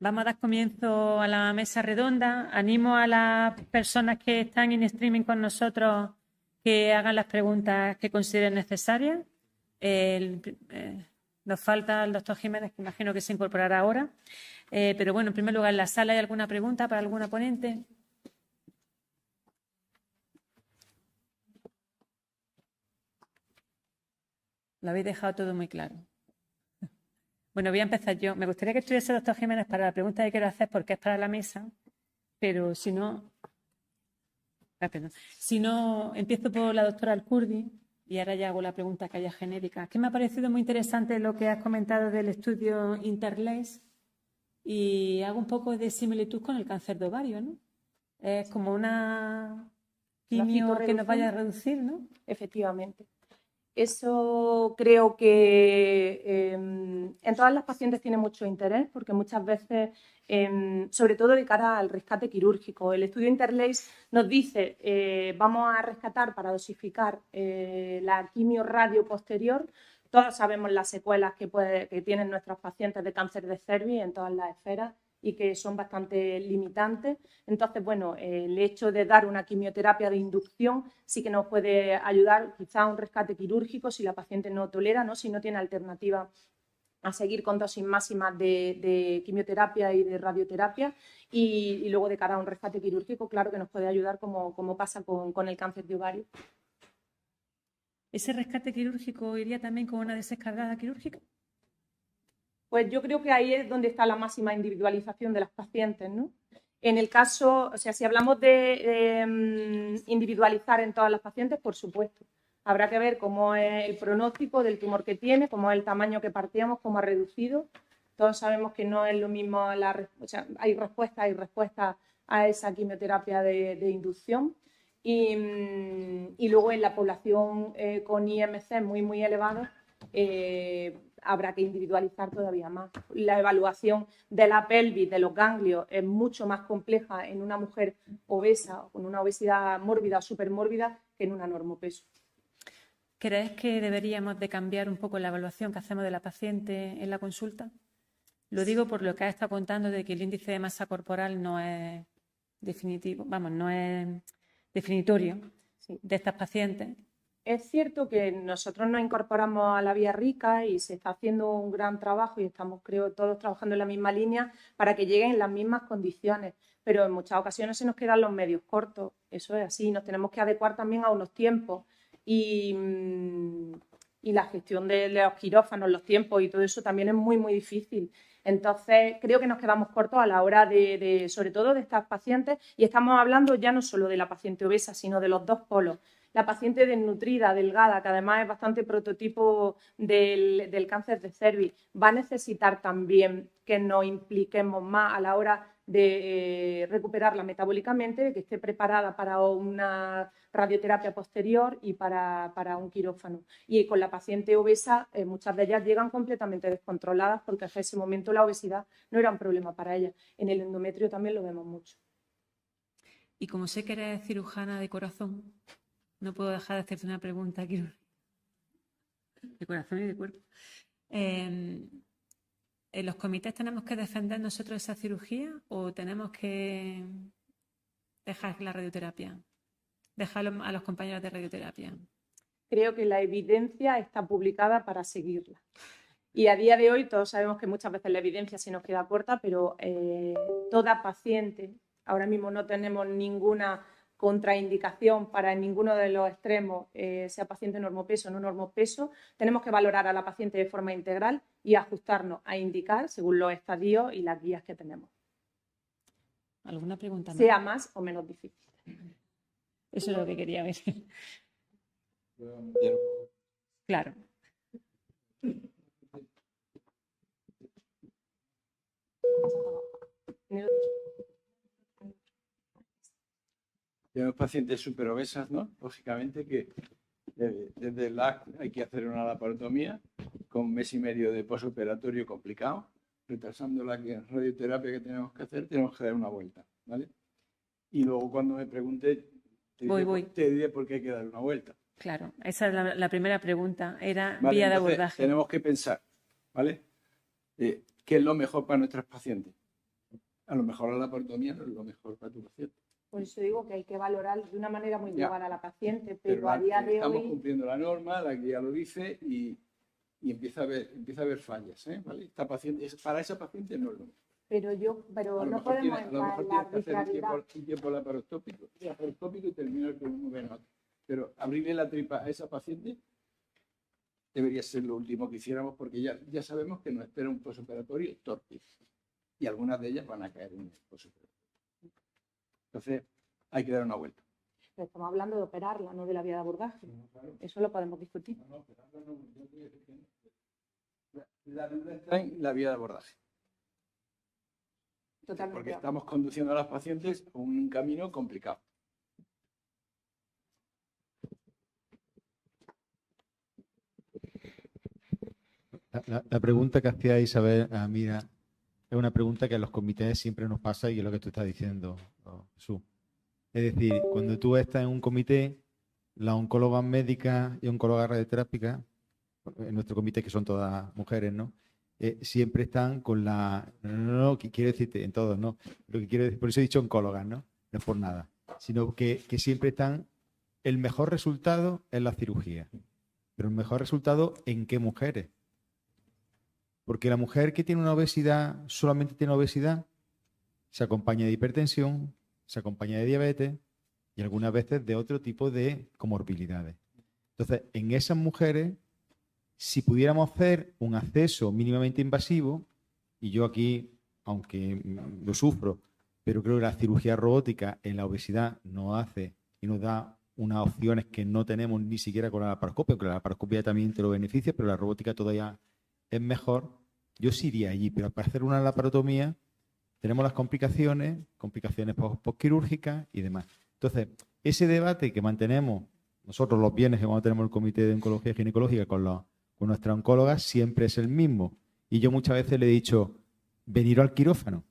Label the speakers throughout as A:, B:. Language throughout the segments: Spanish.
A: Vamos a dar comienzo a la mesa redonda. Animo a las personas que están en streaming con nosotros que hagan las preguntas que consideren necesarias. Nos falta el doctor Jiménez, que imagino que se incorporará ahora. Pero bueno, en primer lugar, ¿en la sala hay alguna pregunta para alguna ponente? Lo habéis dejado todo muy claro. Bueno, voy a empezar yo. Me gustaría que estuviese el doctor Jiménez para la pregunta que quiero hacer porque es para la mesa, pero si no... Si no, empiezo por la doctora Alcurdi y ahora ya hago la pregunta que haya genérica. Que me ha parecido muy interesante lo que has comentado del estudio Interlace y hago un poco de similitud con el cáncer de ovario, ¿no? Es como una quimio que nos vaya a reducir, ¿no?
B: Efectivamente. Eso creo que en todas las pacientes tiene mucho interés porque muchas veces, sobre todo de cara al rescate quirúrgico, el estudio Interlace nos dice vamos a rescatar para dosificar la quimio radio posterior. Todos sabemos las secuelas que tienen nuestros pacientes de cáncer de cervix en todas las esferas y que son bastante limitantes. Entonces, bueno, el hecho de dar una quimioterapia de inducción sí que nos puede ayudar quizá a un rescate quirúrgico si la paciente no tolera, ¿no? Si no tiene alternativa a seguir con dosis máximas de quimioterapia y de radioterapia y luego de cara a un rescate quirúrgico, claro que nos puede ayudar como pasa con el cáncer de ovario.
A: ¿Ese rescate quirúrgico iría también con una desescalada quirúrgica?
B: Pues yo creo que ahí es donde está la máxima individualización de las pacientes, ¿no? En el caso, o sea, si hablamos de individualizar en todas las pacientes, por supuesto. Habrá que ver cómo es el pronóstico del tumor que tiene, cómo es el tamaño que partíamos, cómo ha reducido. Todos sabemos que no es lo mismo, o sea, hay respuesta a esa quimioterapia de inducción. Y luego en la población con IMC muy elevados, habrá que individualizar todavía más. La evaluación de la pelvis, de los ganglios, es mucho más compleja en una mujer obesa, con una obesidad mórbida o supermórbida, que en una normopeso.
A: ¿Crees que deberíamos de cambiar un poco la evaluación que hacemos de la paciente en la consulta? Lo digo por lo que has estado contando de que el índice de masa corporal no es definitivo, vamos, no es definitorio de estas pacientes.
B: Es cierto que nosotros nos incorporamos a la Vía Rica y se está haciendo un gran trabajo y estamos, creo, todos trabajando en la misma línea para que lleguen en las mismas condiciones, pero en muchas ocasiones se nos quedan los medios cortos, eso es así, nos tenemos que adecuar también a unos tiempos y la gestión de los quirófanos, los tiempos y todo eso también es muy difícil. Entonces, creo que nos quedamos cortos a la hora sobre todo de estas pacientes, y estamos hablando ya no solo de la paciente obesa, sino de los dos polos. La paciente desnutrida, delgada, que además es bastante prototipo del cáncer de cervix, va a necesitar también que nos impliquemos más a la hora de recuperarla metabólicamente, de que esté preparada para una radioterapia posterior y para un quirófano. Y con la paciente obesa, muchas de ellas llegan completamente descontroladas porque hasta ese momento la obesidad no era un problema para ellas. En el endometrio también lo vemos mucho.
A: Y como sé que eres cirujana de corazón, no puedo dejar de hacerte una pregunta quirúrgica. De corazón y de cuerpo. ¿En los comités tenemos que defender nosotros esa cirugía o tenemos que dejar la radioterapia? Dejarlo a los compañeros de radioterapia.
B: Creo que la evidencia está publicada para seguirla. Y a día de hoy todos sabemos que muchas veces la evidencia se nos queda corta, pero toda paciente, ahora mismo no tenemos ninguna contraindicación para ninguno de los extremos, sea paciente normopeso o no normopeso, tenemos que valorar a la paciente de forma integral y ajustarnos a indicar según los estadios y las guías que tenemos.
A: ¿Alguna pregunta más?
B: Sea más o menos difícil.
A: Eso es lo que quería ver. Claro.
C: Tenemos pacientes superobesas, ¿no? Lógicamente que desde el LAC hay que hacer una laparotomía con 1 mes y medio de posoperatorio complicado. Retrasando la radioterapia que tenemos que hacer, tenemos que dar una vuelta, ¿vale? Y luego cuando me pregunte, te diré por qué hay que dar una vuelta.
A: Claro, esa es la primera pregunta, era
C: vale,
A: vía de
C: entonces,
A: abordaje.
C: Tenemos que pensar, ¿vale? ¿Qué es lo mejor para nuestros pacientes? A lo mejor la laparotomía no es lo mejor para tu paciente.
B: Por eso digo que hay que valorar de una manera muy
C: Ya.
B: global a la paciente, pero a día de
C: estamos
B: hoy...
C: cumpliendo la norma, la guía lo dice y empieza a haber fallas, ¿eh? ¿Vale? Esta paciente, para esa paciente no es lo mejor.
B: Pero
C: A lo
B: no
C: mejor
B: podemos
C: a lo
B: entrar
C: mejor
B: en la
C: tienes que hacer
B: arbitrariedad.
C: un tiempo laparoscópico y terminar con un venoto. Pero abrirle la tripa a esa paciente debería ser lo último que hiciéramos, porque ya sabemos que nos espera un posoperatorio torpe. Y algunas de ellas van a caer en el posoperatorio. Entonces, hay que dar una vuelta.
B: Pero estamos hablando de operarla, no de la vía de abordaje.
C: Claro.
B: Eso lo podemos discutir.
C: La duda está en la vía de abordaje.
B: Totalmente.
C: Porque estamos conduciendo a las pacientes a un camino complicado.
D: La pregunta que hacía Isabel, mira, es una pregunta que a los comités siempre nos pasa y es lo que tú estás diciendo, Jesús. Es decir, cuando tú estás en un comité, las oncólogas médicas y oncólogas radioterápicas, en nuestro comité que son todas mujeres, ¿no? Siempre están con no, que quiero decirte, en todos, ¿no? Lo que quiero decir, por eso he dicho oncólogas, ¿no? No es por nada, sino que siempre están, el mejor resultado es la cirugía. Pero el mejor resultado, ¿en qué mujeres? Porque la mujer que tiene una obesidad, solamente tiene obesidad, se acompaña de hipertensión, se acompaña de diabetes y algunas veces de otro tipo de comorbilidades. Entonces, en esas mujeres, si pudiéramos hacer un acceso mínimamente invasivo, y yo aquí, aunque lo sufro, pero creo que la cirugía robótica en la obesidad nos hace y nos da unas opciones que no tenemos ni siquiera con la laparoscopia, porque la laparoscopia también te lo beneficia, pero la robótica todavía es mejor. Yo sí iría allí, pero para hacer una laparotomía tenemos las complicaciones postquirúrgicas y demás. Entonces, ese debate que mantenemos nosotros los viernes que vamos a tener el Comité de Oncología Ginecológica con nuestra oncóloga siempre es el mismo. Y yo muchas veces le he dicho, venir al quirófano.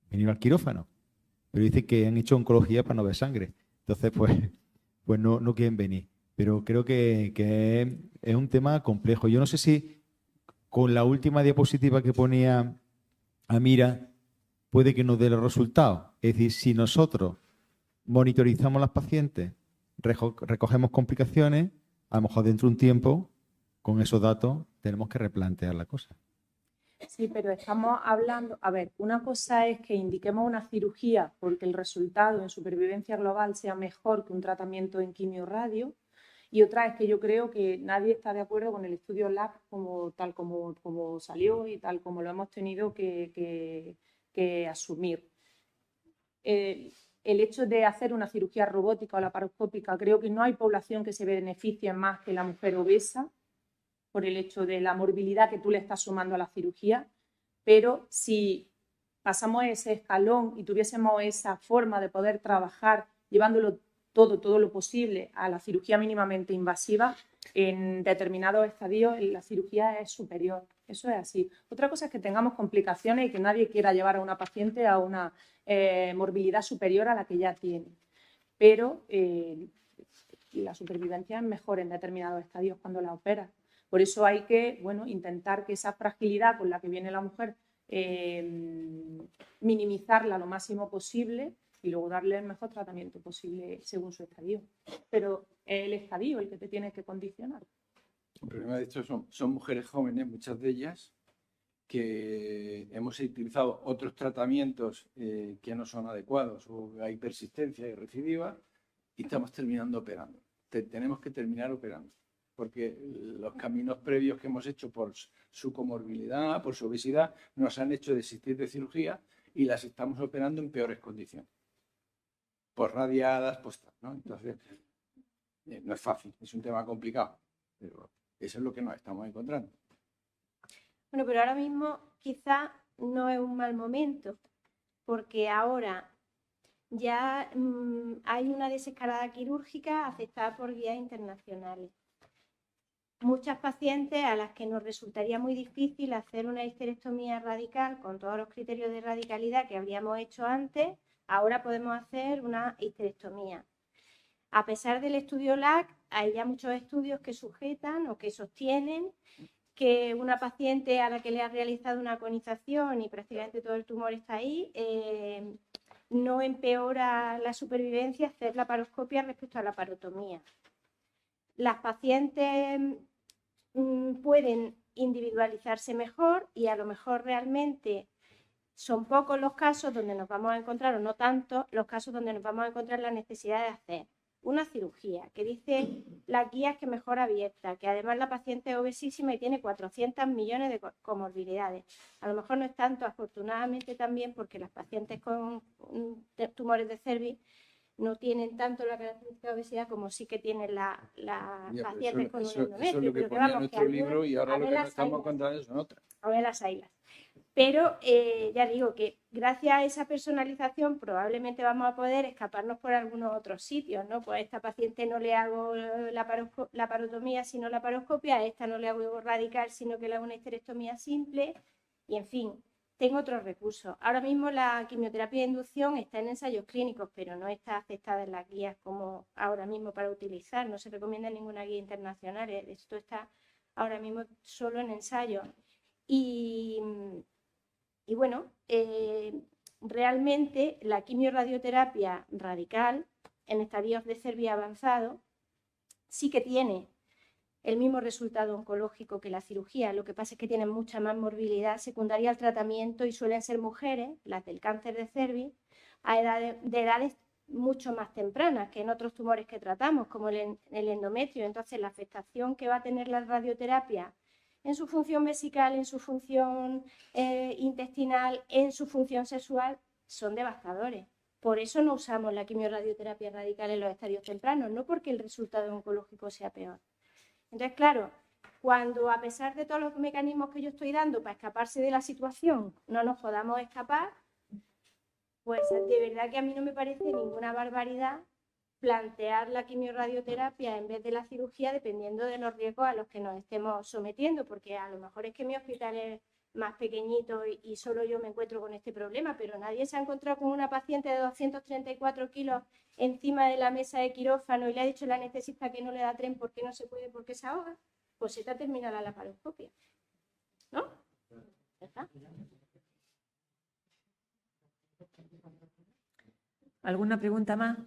D: Pero dicen que han hecho oncología para no ver sangre. Entonces, pues no quieren venir. Pero creo que es un tema complejo. Yo no sé si con la última diapositiva que ponía Amira puede que nos dé los resultados. Es decir, si nosotros monitorizamos a las pacientes, recogemos complicaciones, a lo mejor dentro de un tiempo, con esos datos, tenemos que replantear la cosa.
B: Sí, pero estamos hablando, a ver, una cosa es que indiquemos una cirugía porque el resultado en supervivencia global sea mejor que un tratamiento en quimio-radio, y otra es que yo creo que nadie está de acuerdo con el estudio LAC tal como salió y tal como lo hemos tenido que asumir. El hecho de hacer una cirugía robótica o laparoscópica, creo que no hay población que se beneficie más que la mujer obesa, por el hecho de la morbilidad que tú le estás sumando a la cirugía, pero si pasamos ese escalón y tuviésemos esa forma de poder trabajar llevándolo todo lo posible a la cirugía mínimamente invasiva, en determinados estadios la cirugía es superior. Eso es así. Otra cosa es que tengamos complicaciones y que nadie quiera llevar a una paciente a una morbilidad superior a la que ya tiene. Pero la supervivencia es mejor en determinados estadios cuando la operas. Por eso hay que intentar que esa fragilidad con la que viene la mujer, minimizarla lo máximo posible y luego darle el mejor tratamiento posible según su estadio. Pero es el estadio el que te tiene que condicionar.
C: El problema de esto son mujeres jóvenes, muchas de ellas, que hemos utilizado otros tratamientos que no son adecuados, o hay persistencia y recidiva, y estamos terminando operando. Tenemos que terminar operando, porque los caminos previos que hemos hecho por su comorbilidad, por su obesidad, nos han hecho desistir de cirugía y las estamos operando en peores condiciones. Radiadas, tal, ¿no? Entonces, no es fácil, es un tema complicado, pero eso es lo que nos estamos encontrando.
E: Bueno, pero ahora mismo quizá no es un mal momento, porque ahora ya hay una desescalada quirúrgica aceptada por guías internacionales. Muchas pacientes a las que nos resultaría muy difícil hacer una histerectomía radical con todos los criterios de radicalidad que habríamos hecho antes, ahora podemos hacer una histerectomía. A pesar del estudio LAC, hay ya muchos estudios que sujetan o que sostienen que una paciente a la que le ha realizado una conización y prácticamente todo el tumor está ahí, no empeora la supervivencia hacer la laparoscopia respecto a la laparotomía. Las pacientes pueden individualizarse mejor y a lo mejor realmente son pocos los casos donde nos vamos a encontrar, o no tantos, los casos donde nos vamos a encontrar la necesidad de hacer una cirugía, que dice las guías que mejor abierta, que además la paciente es obesísima y tiene 400 millones de comorbilidades. A lo mejor no es tanto, afortunadamente también, porque las pacientes con tumores de cervix no tienen tanto la característica de obesidad como sí que tienen las pacientes con un endometrio.
C: Eso es lo que ponía en nuestro libro y ahora lo que nos estamos encontrando son otras.
E: Ahora las haylas. Pero ya digo que gracias a esa personalización probablemente vamos a poder escaparnos por algunos otros sitios, ¿no? Pues a esta paciente no le hago la laparotomía sino la laparoscopia, a esta no le hago radical sino que le hago una histerectomía simple y en fin, tengo otros recursos. Ahora mismo la quimioterapia de inducción está en ensayos clínicos, pero no está aceptada en las guías como ahora mismo para utilizar, no se recomienda en ninguna guía internacional, esto está ahora mismo solo en ensayos. Y bueno, realmente la quimiorradioterapia radical en estadios de cervix avanzado sí que tiene el mismo resultado oncológico que la cirugía, lo que pasa es que tienen mucha más morbilidad secundaria al tratamiento y suelen ser mujeres, las del cáncer de cervix, de edades mucho más tempranas que en otros tumores que tratamos, como el endometrio. Entonces, la afectación que va a tener la radioterapia en su función vesical, en su función intestinal, en su función sexual, son devastadores. Por eso no usamos la quimiorradioterapia radical en los estadios tempranos, no porque el resultado oncológico sea peor. Entonces, claro, cuando a pesar de todos los mecanismos que yo estoy dando para escaparse de la situación, no nos podamos escapar, pues de verdad que a mí no me parece ninguna barbaridad plantear la quimiorradioterapia en vez de la cirugía dependiendo de los riesgos a los que nos estemos sometiendo, porque a lo mejor es que mi hospital es más pequeñito y solo yo me encuentro con este problema, pero nadie se ha encontrado con una paciente de 234 kilos encima de la mesa de quirófano y le ha dicho la anestesista que no le da tren porque no se puede, porque se ahoga. Pues se te ha terminado la laparoscopia, ¿no? ¿Ya está?
A: ¿Alguna pregunta más?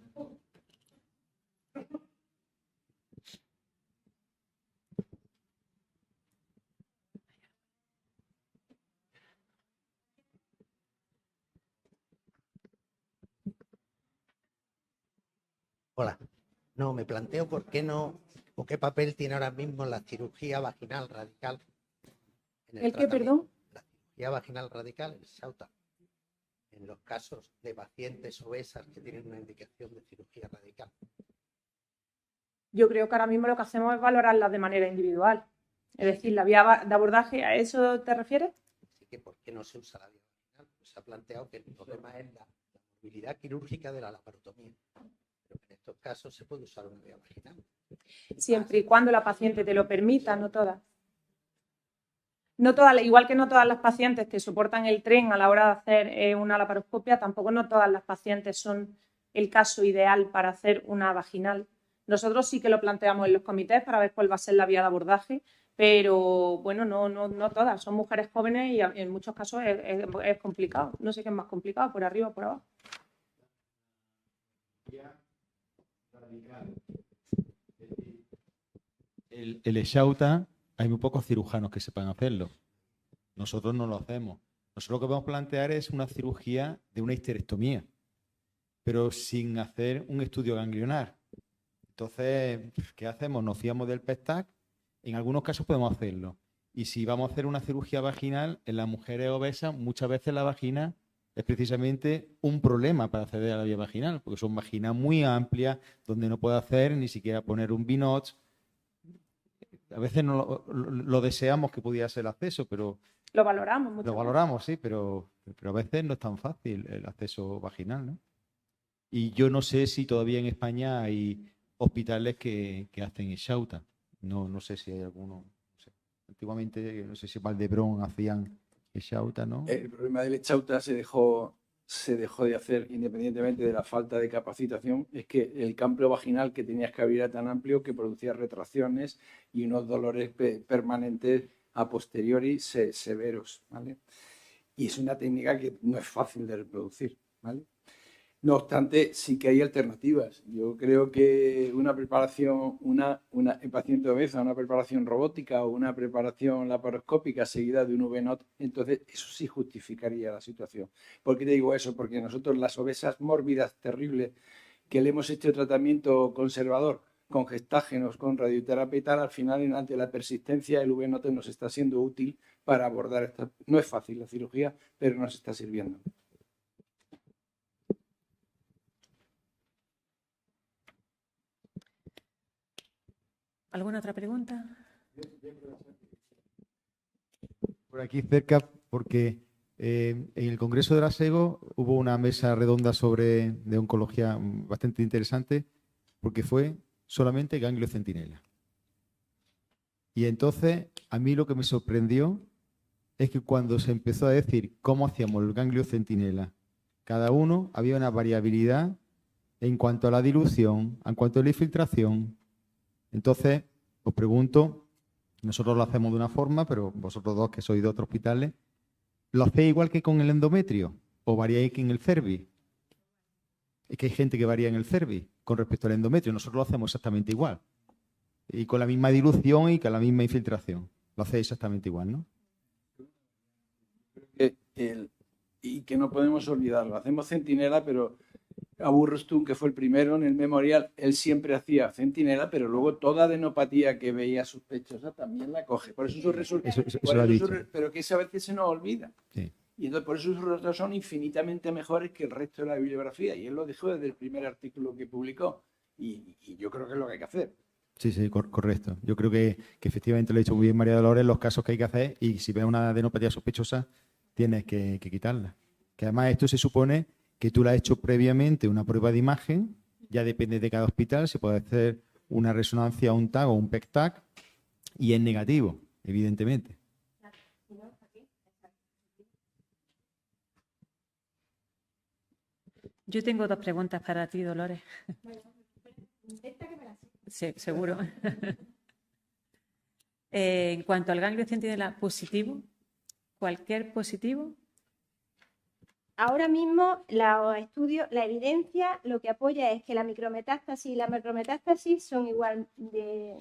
F: Hola. No, me planteo por qué no, o qué papel tiene ahora mismo la cirugía vaginal radical.
B: ¿El qué, perdón?
F: La cirugía vaginal radical, el SAUTA, en los casos de pacientes obesas que tienen una indicación de cirugía radical.
B: Yo creo que ahora mismo lo que hacemos es valorarlas de manera individual. Es decir, la vía de abordaje, ¿a eso te refieres?
F: Así que, ¿por qué no se usa la vía vaginal? Pues se ha planteado que el problema es la movilidad quirúrgica de la laparotomía. Pero en estos casos se puede usar una vía vaginal.
B: Siempre y cuando la paciente te lo permita, no todas. No todas, igual que no todas las pacientes te soportan el tren a la hora de hacer una laparoscopia, tampoco no todas las pacientes son el caso ideal para hacer una vaginal. Nosotros sí que lo planteamos en los comités para ver cuál va a ser la vía de abordaje, pero bueno, no todas. Son mujeres jóvenes y en muchos casos es complicado. No sé qué es más complicado, por arriba o por abajo.
D: El SAUTA, hay muy pocos cirujanos que sepan hacerlo. Nosotros no lo hacemos. Nosotros lo que vamos a plantear es una cirugía de una histerectomía, pero sin hacer un estudio ganglionar. Entonces, ¿qué hacemos? Nos fiamos del PET-TAC. En algunos casos podemos hacerlo. Y si vamos a hacer una cirugía vaginal, en las mujeres obesas, muchas veces la vagina es precisamente un problema para acceder a la vía vaginal, porque son vaginas muy amplias, donde no puede hacer ni siquiera poner un binotch. A veces no lo deseamos que pudiera ser el acceso, pero
B: Lo valoramos mucho.
D: lo valoramos, sí, pero a veces no es tan fácil el acceso vaginal, ¿no? Y yo no sé si todavía en España hay hospitales que hacen el SAUTA. No sé si hay alguno. No sé. Antiguamente, no sé si Valdebrón hacían el SAUTA, ¿no?
C: El problema del SAUTA se dejó de hacer independientemente de la falta de capacitación. Es que el campo vaginal que tenías que abrir era tan amplio que producía retracciones y unos dolores permanentes a posteriori severos, ¿vale? Y es una técnica que no es fácil de reproducir, ¿vale? No obstante, sí que hay alternativas. Yo creo que una preparación, en paciente obesa, una preparación robótica o una preparación laparoscópica seguida de un VNOT, entonces eso sí justificaría la situación. ¿Por qué te digo eso? Porque nosotros las obesas mórbidas terribles que le hemos hecho tratamiento conservador con gestágenos, con radioterapia y tal, al final, ante la persistencia, el VNOT nos está siendo útil para abordar esta. No es fácil la cirugía, pero nos está sirviendo.
A: ¿Alguna otra pregunta?
D: Por aquí cerca, porque en el Congreso de la SEGO hubo una mesa redonda de oncología bastante interesante, porque fue solamente ganglio centinela. Y entonces, a mí lo que me sorprendió es que cuando se empezó a decir cómo hacíamos el ganglio centinela, cada uno había una variabilidad en cuanto a la dilución, en cuanto a la infiltración. Entonces, os pregunto, nosotros lo hacemos de una forma, pero vosotros dos que sois de otros hospitales, ¿lo hacéis igual que con el endometrio o variáis en el cervix? Es que hay gente que varía en el cervix con respecto al endometrio. Nosotros lo hacemos exactamente igual. Y con la misma dilución y con la misma infiltración. Lo hacéis exactamente igual, ¿no?
C: Y que no podemos olvidarlo. Hacemos centinela, pero Aburrostun, que fue el primero en el memorial, él siempre hacía centinela, pero luego toda adenopatía que veía sospechosa también la coge. Por eso sus resultados.
D: Eso lo ha dicho.
C: Pero que eso a veces se nos olvida.
D: Sí.
C: Y entonces por eso sus resultados son infinitamente mejores que el resto de la bibliografía. Y él lo dijo desde el primer artículo que publicó. Y yo creo que es lo que hay que hacer.
D: Sí, correcto. Yo creo que efectivamente lo ha dicho muy bien María Dolores, los casos que hay que hacer, y si ves una adenopatía sospechosa, tienes que quitarla. Que además esto se supone que tú le has hecho previamente una prueba de imagen, ya depende de cada hospital, se puede hacer una resonancia, un TAC o un PEC-TAC, y es negativo, evidentemente.
A: Yo tengo dos preguntas para ti, Dolores. Sí, seguro. En cuanto al ganglio centinela positivo, cualquier positivo.
E: Ahora mismo los estudios, la evidencia lo que apoya es que la micrometástasis y la macrometástasis son igual de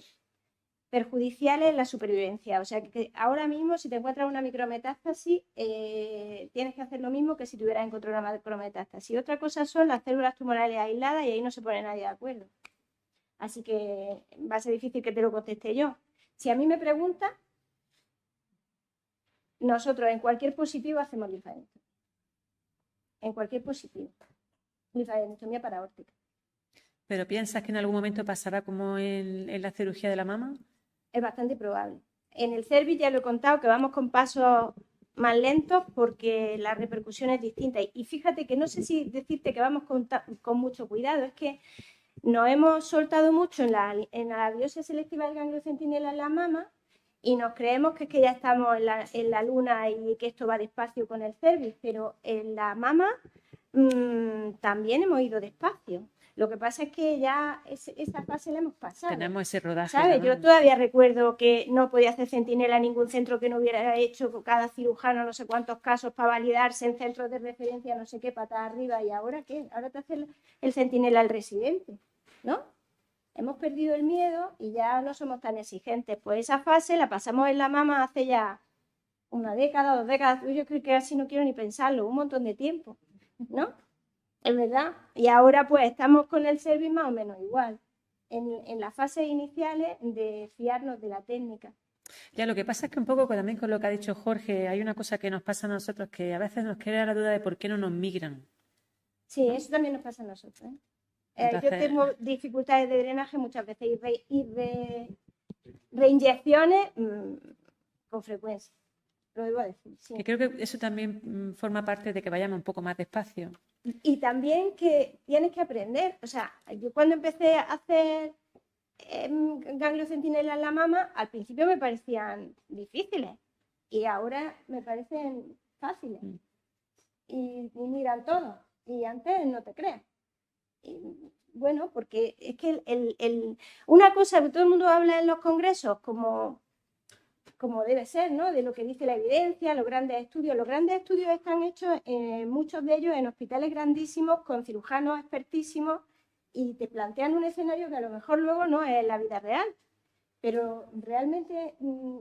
E: perjudiciales en la supervivencia. O sea que ahora mismo si te encuentras una micrometástasis tienes que hacer lo mismo que si tuvieras encontrado una macrometástasis. Otra cosa son las células tumorales aisladas y ahí no se pone nadie de acuerdo. Así que va a ser difícil que te lo conteste yo. Si a mí me preguntas, nosotros en cualquier positivo hacemos linfadenectomía. En cualquier positivo. Linfadenectomía paraórtica.
A: ¿Pero piensas que en algún momento pasará como en la cirugía de la mama?
E: Es bastante probable. En el cervix ya lo he contado que vamos con pasos más lentos porque la repercusión es distinta. Y fíjate que no sé si decirte que vamos con mucho cuidado, es que nos hemos soltado mucho en la biopsia selectiva del ganglio centinela en la mama y nos creemos que es que ya estamos en la luna y que esto va despacio con el cervix, pero en la mama también hemos ido despacio. Lo que pasa es que ya esa fase la hemos pasado.
A: Tenemos ese rodaje.
E: ¿Sabes? Yo todavía recuerdo que no podía hacer centinela en ningún centro que no hubiera hecho cada cirujano no sé cuántos casos para validarse en centros de referencia, no sé qué, patas arriba. ¿Y ahora qué? Ahora te hace el centinela al residente, ¿no? Hemos perdido el miedo y ya no somos tan exigentes. Pues esa fase la pasamos en la mama hace ya una década, 2 décadas. Yo creo que así no quiero ni pensarlo, un montón de tiempo, ¿no? Es verdad. Y ahora pues estamos con el cervix más o menos igual. En las fases iniciales de fiarnos de la técnica.
A: Ya, lo que pasa es que un poco también con lo que ha dicho Jorge, hay una cosa que nos pasa a nosotros que a veces nos queda la duda de por qué no nos migran.
E: Sí, eso también nos pasa a nosotros.
A: Entonces,
E: yo tengo dificultades de drenaje muchas veces y reinyecciones con frecuencia. Lo debo decir, sí.
A: que creo que eso también forma parte de que vayamos un poco más despacio.
E: Y también que tienes que aprender. O sea, yo cuando empecé a hacer ganglio centinela en la mama, al principio me parecían difíciles y ahora me parecen fáciles. Y miran todo. Y antes no te creas. Y, bueno, porque es que una cosa que todo el mundo habla en los congresos como como debe ser, ¿no? De lo que dice la evidencia, los grandes estudios. Los grandes estudios están hechos, muchos de ellos, en hospitales grandísimos, con cirujanos expertísimos, y te plantean un escenario que a lo mejor luego no es la vida real. Pero realmente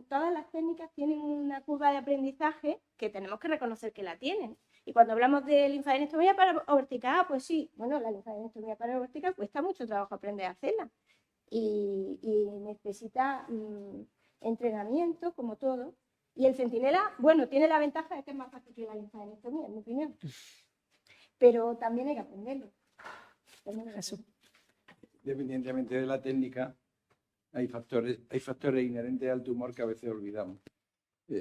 E: todas las técnicas tienen una curva de aprendizaje que tenemos que reconocer que la tienen. Y cuando hablamos de linfadenectomía paraórtica, pues sí, bueno, la linfadenectomía paraórtica cuesta mucho trabajo aprender a hacerla. Y necesita entrenamiento, como todo. Y el centinela, bueno, tiene la ventaja de que es más fácil que la linfadenectomía, en mi opinión. Pero también hay que aprenderlo.
A: Jesús.
C: Independientemente de la técnica, hay factores inherentes al tumor que a veces olvidamos.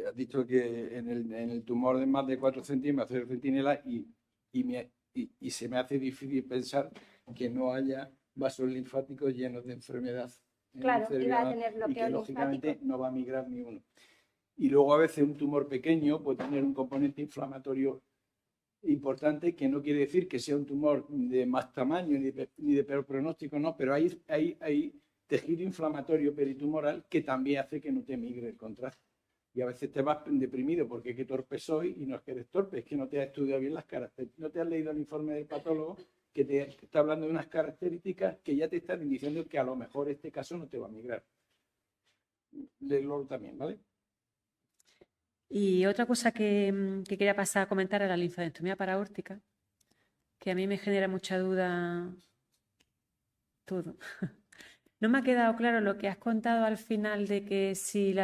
C: Has dicho que en el tumor de más de 4 centímetros hacer centinela y se me hace difícil pensar que no haya vasos linfáticos llenos de enfermedad.
E: Claro, iba a tener
C: y
E: bloqueo
C: que lógicamente
E: linfático.
C: no va a migrar ni uno. Y luego a veces un tumor pequeño puede tener un componente inflamatorio importante, que no quiere decir que sea un tumor de más tamaño ni de peor pronóstico, no, pero hay tejido inflamatorio peritumoral que también hace que no te migre el contraste. Y a veces te vas deprimido porque es que torpe soy, y no es que eres torpe, es que no te has estudiado bien las características, no te has leído el informe del patólogo que te está hablando de unas características que ya te están diciendo que a lo mejor este caso no te va a migrar. Léelo también, ¿vale?
A: Y otra cosa que quería pasar a comentar era la linfadenectomía paraórtica, que a mí me genera mucha duda todo. No me ha quedado claro lo que has contado al final de que si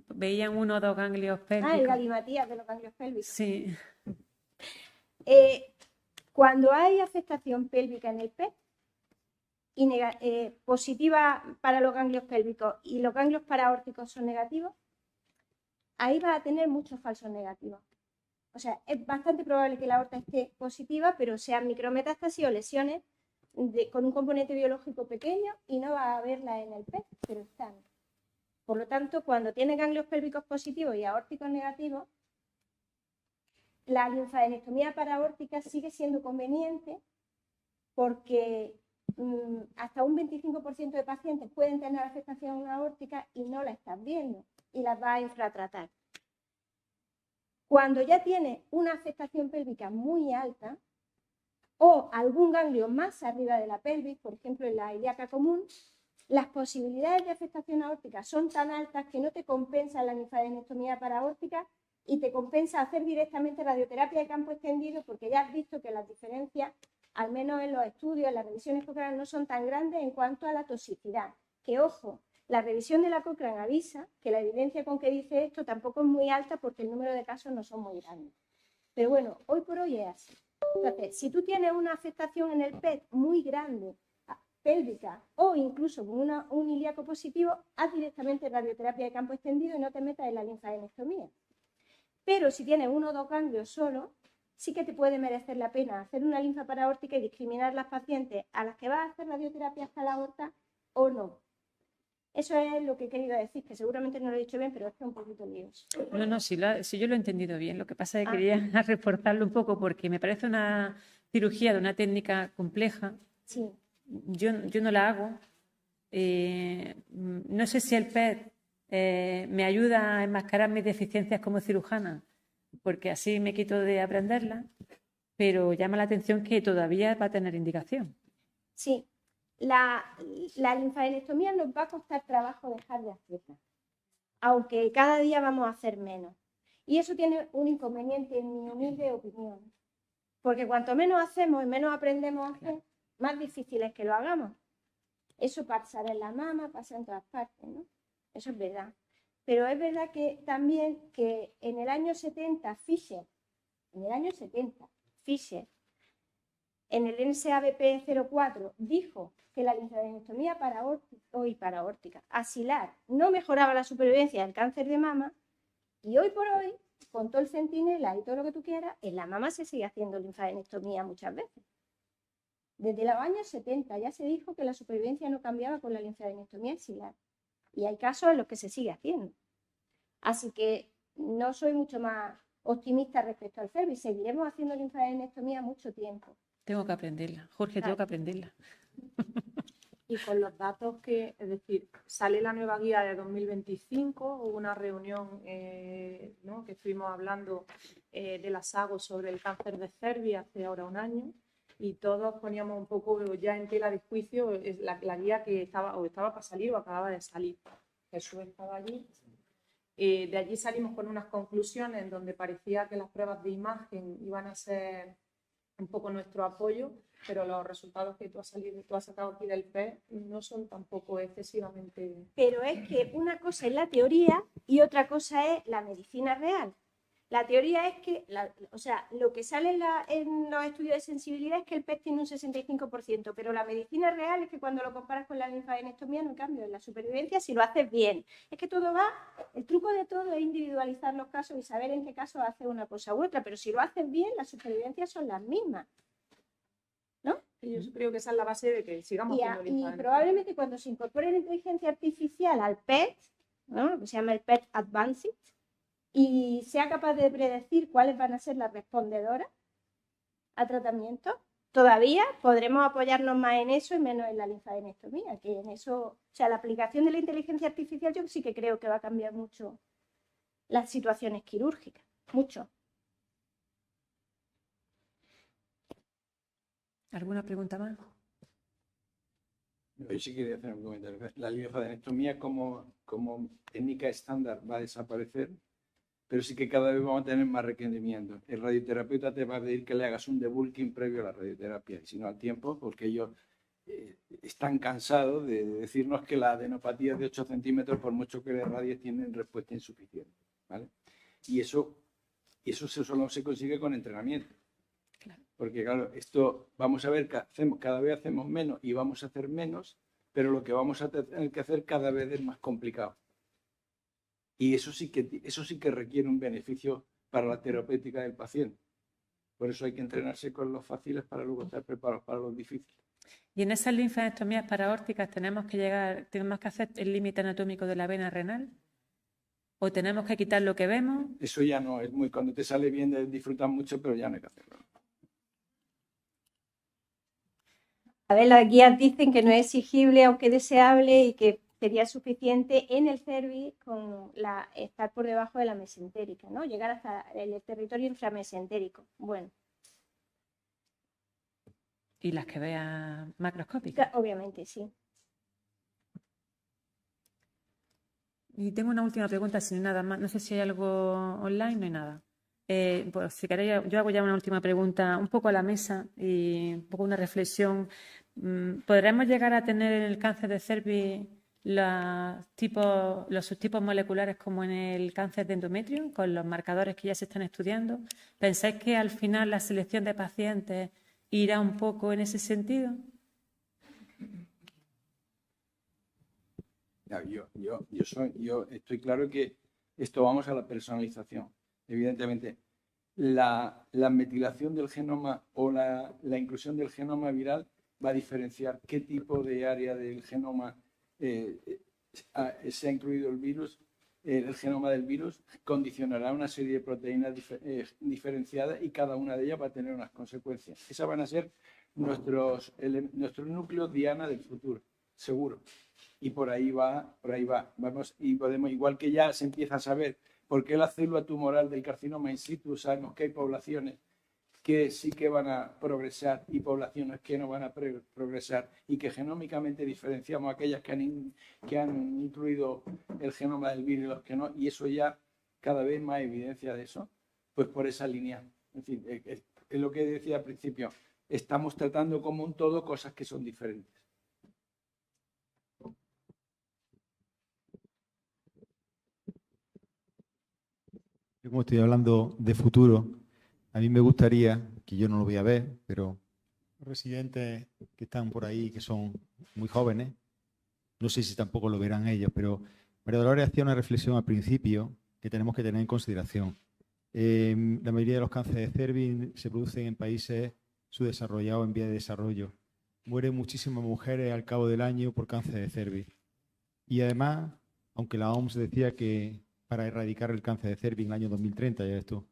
A: veían 1 o 2 ganglios
E: El
A: pélvicos.
E: galimatías de los ganglios pélvicos.
A: Sí,
E: Cuando hay afectación pélvica en el PET, positiva para los ganglios pélvicos y los ganglios paraórticos son negativos, ahí va a tener muchos falsos negativos. O sea, es bastante probable que la aorta esté positiva, pero sean micrometástasis o lesiones con un componente biológico pequeño y no va a haberla en el PET, pero están. Por lo tanto, cuando tiene ganglios pélvicos positivos y aórticos negativos, la linfadenectomía paraórtica sigue siendo conveniente porque hasta un 25% de pacientes pueden tener afectación aórtica y no la están viendo y las va a infratratar. Cuando ya tiene una afectación pélvica muy alta o algún ganglio más arriba de la pelvis, por ejemplo en la ilíaca común, las posibilidades de afectación aórtica son tan altas que no te compensa la linfadenectomía paraórtica y te compensa hacer directamente radioterapia de campo extendido, porque ya has visto que las diferencias, al menos en los estudios, en las revisiones Cochrane, no son tan grandes en cuanto a la toxicidad. Que ojo, la revisión de la Cochrane avisa que la evidencia con que dice esto tampoco es muy alta porque el número de casos no son muy grandes. Pero bueno, hoy por hoy es así. Entonces, si tú tienes una afectación en el PET muy grande, pélvica, o incluso con un ilíaco positivo, haz directamente radioterapia de campo extendido y no te metas en la linfadenectomía. Pero si tienes 1 o 2 ganglios solo, sí que te puede merecer la pena hacer una linfa paraórtica y discriminar las pacientes a las que vas a hacer radioterapia hasta la aorta o no. Eso es lo que he querido decir, que seguramente no lo he dicho bien, pero es que es un poquito lioso.
A: no, sí yo lo he entendido bien. Lo que pasa es que quería reforzarlo un poco porque me parece una cirugía de una técnica compleja.
E: Sí.
A: Yo no la hago. No sé si el PET me ayuda a enmascarar mis deficiencias como cirujana, porque así me quito de aprenderla, pero llama la atención que todavía va a tener indicación.
E: Sí, la linfadenectomía nos va a costar trabajo dejar de hacerla, aunque cada día vamos a hacer menos. Y eso tiene un inconveniente, en mi humilde opinión, porque cuanto menos hacemos y menos aprendemos a hacer, más difícil es que lo hagamos. Eso pasará en la mama, pasa en todas partes, ¿no? Eso es verdad. Pero es verdad que también que en el año 70, Fischer, en el NSABP 04, dijo que la linfadenectomía paraórtica axilar no mejoraba la supervivencia del cáncer de mama, y hoy por hoy, con todo el centinela y todo lo que tú quieras, en la mama se sigue haciendo linfadenectomía muchas veces. Desde los años 70 ya se dijo que la supervivencia no cambiaba con la linfadenectomía axilar. Y hay casos en los que se sigue haciendo. Así que no soy mucho más optimista respecto al cervix. Seguiremos haciendo linfadenectomía mucho tiempo.
A: Tengo que aprenderla. Jorge, tengo que aprenderla.
B: Y con los datos que, es decir, sale la nueva guía de 2025, hubo una reunión ¿no? que estuvimos hablando de la SAGO sobre el cáncer de cervix hace ahora un año, y todos poníamos un poco ya en tela de juicio la guía que estaba para salir o acababa de salir. Jesús estaba allí. De allí salimos con unas conclusiones en donde parecía que las pruebas de imagen iban a ser un poco nuestro apoyo, pero los resultados que tú has sacado aquí del PET no son tampoco excesivamente...
E: Pero es que una cosa es la teoría y otra cosa es la medicina real. La teoría es que, o sea, lo que sale en los estudios de sensibilidad es que el PET tiene un 65%, pero la medicina real es que cuando lo comparas con la linfadenectomía no hay cambio en la supervivencia si lo haces bien. Es que todo va, el truco de todo es individualizar los casos y saber en qué caso hace una cosa u otra, pero si lo haces bien, las supervivencias son las mismas. ¿No?
B: Y yo creo que esa es la base de que sigamos haciendo
E: Y
B: linfadenectomía.
E: probablemente cuando se incorpore la inteligencia artificial al PET, ¿no? Lo que se llama el PET Advanced, y sea capaz de predecir cuáles van a ser las respondedoras a tratamiento, todavía podremos apoyarnos más en eso y menos en la linfadenectomía, que en eso, o sea, la aplicación de la inteligencia artificial yo sí que creo que va a cambiar mucho las situaciones quirúrgicas, mucho.
A: ¿Alguna pregunta más?
C: Yo sí quería hacer un comentario. La linfadenectomía como técnica estándar va a desaparecer, pero sí que cada vez vamos a tener más requerimientos. El radioterapeuta te va a pedir que le hagas un debulking previo a la radioterapia, y si no al tiempo, porque ellos están cansados de decirnos que la adenopatía de 8 centímetros, por mucho que le radies, tienen respuesta insuficiente, ¿vale? Y eso solo se consigue con entrenamiento. Porque claro, esto vamos a ver que cada vez hacemos menos y vamos a hacer menos, pero lo que vamos a tener que hacer cada vez es más complicado. Y eso sí que requiere un beneficio para la terapéutica del paciente. Por eso hay que entrenarse con los fáciles para luego estar preparados para los difíciles.
A: Y en esas linfadenectomías paraórticas tenemos que hacer el límite anatómico de la vena renal, o tenemos que quitar lo que vemos.
C: Eso ya no, es muy, cuando te sale bien disfrutas mucho, pero ya no hay que hacerlo.
E: A ver, las guías dicen que no es exigible, aunque deseable, y que sería suficiente en el cervix con estar por debajo de la mesentérica, ¿no? Llegar hasta el territorio inframesentérico. Bueno.
A: Y las que veas macroscópicas.
E: Obviamente, sí.
A: Y tengo una última pregunta, sin nada más. No sé si hay algo online, no hay nada. Pues si queréis, yo hago ya una última pregunta, un poco a la mesa y un poco una reflexión. ¿Podremos llegar a tener en el cáncer de cervix los subtipos moleculares como en el cáncer de endometrio, con los marcadores que ya se están estudiando? ¿Pensáis que al final la selección de pacientes irá un poco en ese sentido?
C: Yo estoy claro que esto vamos a la personalización. Evidentemente, la metilación del genoma o la inclusión del genoma viral va a diferenciar qué tipo de área del genoma se ha incluido el virus. El genoma del virus condicionará una serie de proteínas diferenciadas y cada una de ellas va a tener unas consecuencias. Esas van a ser nuestros núcleos diana del futuro, seguro. Y por ahí va. Vamos, y podemos, igual que ya se empieza a saber por qué la célula tumoral del carcinoma in situ, sabemos que hay poblaciones que sí que van a progresar y poblaciones que no van a progresar, y que genómicamente diferenciamos aquellas que han incluido el genoma del virus y los que no, y eso ya cada vez más evidencia de eso, pues por esa línea. En fin, es lo que decía al principio, estamos tratando como un todo cosas que son diferentes.
D: Yo, como estoy hablando de futuro, a mí me gustaría, que yo no lo voy a ver, pero los residentes que están por ahí, que son muy jóvenes, no sé si tampoco lo verán ellos, pero María Dolores hacía una reflexión al principio que tenemos que tener en consideración. La mayoría de los cánceres de cervix se producen en países subdesarrollados, en vía de desarrollo. Mueren muchísimas mujeres al cabo del año por cáncer de cervix. Y además, aunque la OMS decía que para erradicar el cáncer de cervix en el año 2030, ya esto,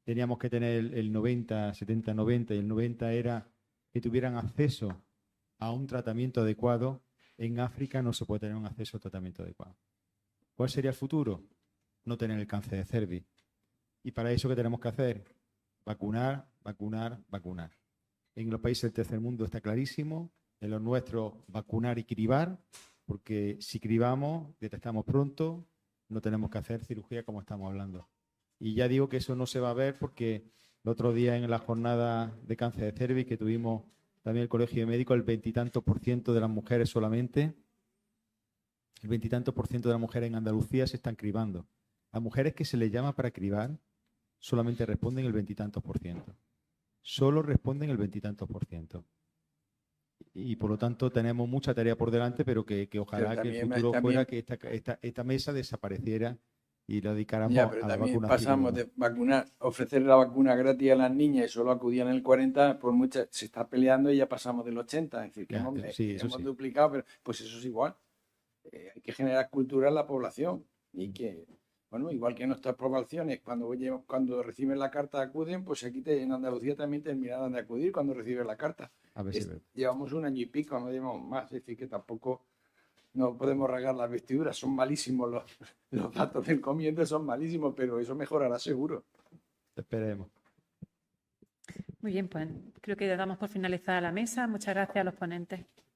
D: teníamos que tener el 90, 70, 90, y el 90 era que tuvieran acceso a un tratamiento adecuado, en África no se puede tener un acceso a tratamiento adecuado. ¿Cuál sería el futuro? No tener el cáncer de cervix. Y para eso, ¿qué tenemos que hacer? Vacunar, vacunar, vacunar. En los países del tercer mundo está clarísimo, en los nuestros vacunar y cribar, porque si cribamos, detectamos pronto, no tenemos que hacer cirugía como estamos hablando. Y ya digo que eso no se va a ver porque el otro día en la jornada de cáncer de cervix que tuvimos también el Colegio de Médicos, el 20 y tantos % de las mujeres solamente, el 20 y tantos % de las mujeres en Andalucía se están cribando. Las mujeres que se les llama para cribar solamente responden el 20 y tantos %. Solo responden el 20 y tantos %. Y por lo tanto tenemos mucha tarea por delante, pero que ojalá
C: Pero
D: que el
C: también-
D: futuro fuera que esta mesa desapareciera y la dedicáramos
C: Ya, pero
D: a la
C: también
D: vacunación.
C: pasamos de vacunar, ofrecer la vacuna gratis a las niñas y solo acudían el 40, por muchas, se está peleando y ya pasamos del 80. Es decir, que
D: Ya,
C: hemos,
D: sí, eso
C: hemos
D: sí.
C: duplicado, pero pues eso es igual. Hay que generar cultura en la población y que, bueno, igual que en nuestras poblaciones, cuando reciben la carta acuden, pues aquí en Andalucía también terminarán de acudir cuando reciben la carta.
D: A ver si veo.
C: Llevamos un año y pico, no llevamos más, es decir, que tampoco no podemos rasgar las vestiduras, son malísimos los datos del comienzo, son malísimos, pero eso mejorará seguro.
D: Esperemos.
A: Muy bien, pues creo que damos por finalizada la mesa. Muchas gracias a los ponentes.